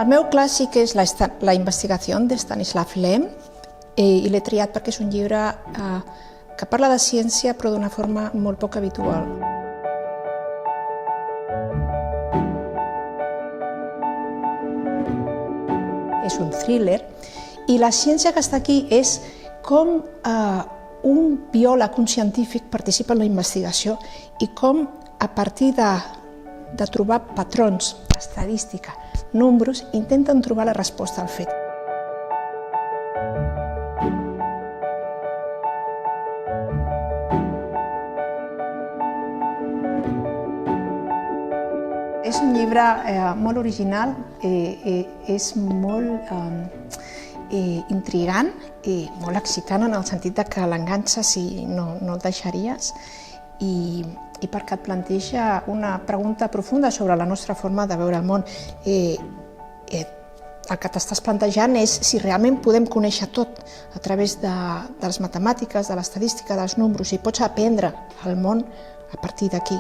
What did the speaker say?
El meu clàssic és La investigació de Stanislav Lem i l'he triat perquè és un llibre que parla de ciència però d'una forma molt poc habitual. És un thriller i la ciència que està aquí és com un biòleg, un científic participa en la investigació i com a partir de trobar patrons, estadística, números, intenten trobar la resposta al fet. És un llibre molt original, és molt intrigant i molt excitant en el sentit que l'enganxes i no el deixaries i perquè et planteja una pregunta profunda sobre la nostra forma de veure el món. El que t'estàs plantejant és si realment podem conèixer tot a través de les matemàtiques, de l'estadística, dels números i pots aprendre el món a partir d'aquí.